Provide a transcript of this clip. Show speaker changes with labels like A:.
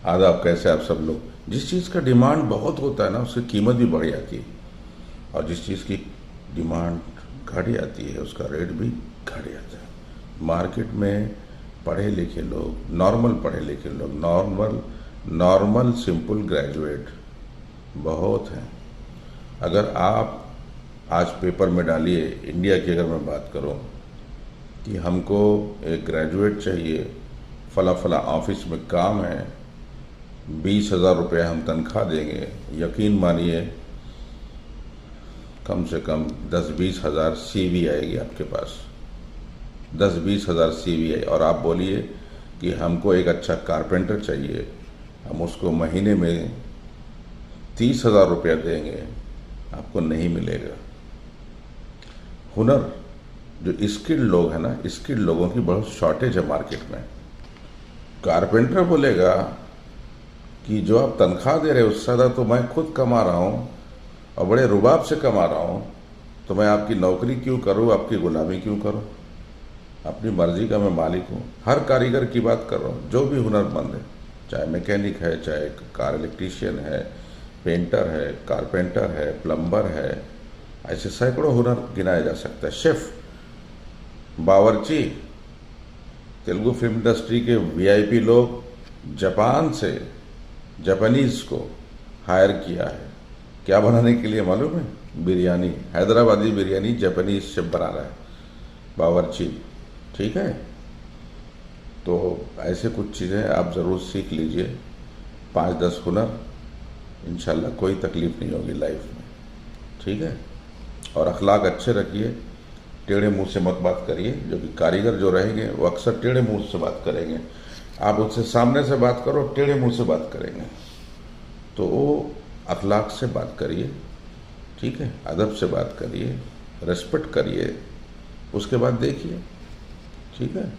A: आदाब, कैसे आप सब लोग। जिस चीज़ का डिमांड बहुत होता है ना, उसकी कीमत भी बढ़ जाती है, और जिस चीज़ की डिमांड घट जाती है उसका रेट भी घट जाता है। मार्केट में पढ़े लिखे लोग, नॉर्मल पढ़े लिखे लोग, नॉर्मल सिंपल ग्रेजुएट बहुत हैं। अगर आप आज पेपर में डालिए, इंडिया की अगर मैं बात करूं कि हमको एक ग्रेजुएट चाहिए, फला फला ऑफिस में काम है, 20,000 रुपये हम तनख्वाह देंगे, यकीन मानिए कम से कम 10-20 हज़ार CV आएगी आपके पास, 10-20 हज़ार CV आई। और आप बोलिए कि हमको एक अच्छा कारपेंटर चाहिए, हम उसको महीने में 30,000 रुपया देंगे, आपको नहीं मिलेगा। हुनर, जो स्किल्ड लोग हैं ना, स्किल्ड लोगों की बहुत शॉर्टेज है मार्केट में। कारपेंटर बोलेगा कि जो आप तनख्वाह दे रहे हो उससे ज़्यादा तो मैं खुद कमा रहा हूँ और बड़े रुबाब से कमा रहा हूँ, तो मैं आपकी नौकरी क्यों करूँ, आपकी गुलामी क्यों करूँ, अपनी मर्जी का मैं मालिक हूँ। हर कारीगर की बात कर रहा हूँ, जो भी हुनरमंद है, चाहे मैकेनिक है, चाहे कार इलेक्ट्रीशियन है, पेंटर है, कारपेंटर है, प्लम्बर है, ऐसे सैकड़ों हुनर गिनाया जा सकता है। शेफ, बावर्ची, तेलुगु फिल्म इंडस्ट्री के VIP लोग जापान से जापानीज़ को हायर किया है, क्या बनाने के लिए मालूम है? बिरयानी, हैदराबादी बिरयानी जापानीज शेफ बना रहा है, बावर्ची। ठीक है, तो ऐसे कुछ चीज़ें आप ज़रूर सीख लीजिए, 5-10 हुनर, इंशाल्लाह कोई तकलीफ़ नहीं होगी लाइफ में। ठीक है, और अखलाक अच्छे रखिए, टेढ़े मुंह से मत बात करिए। जो कि कारीगर जो रहेंगे वो अक्सर टेढ़े मुंह से बात करेंगे, आप उससे सामने से बात करो, टेढ़े मुंह से बात करेंगे। तो वो अखलाक से बात करिए, ठीक है, अदब से बात करिए, रेस्पेक्ट करिए, उसके बाद देखिए। ठीक है।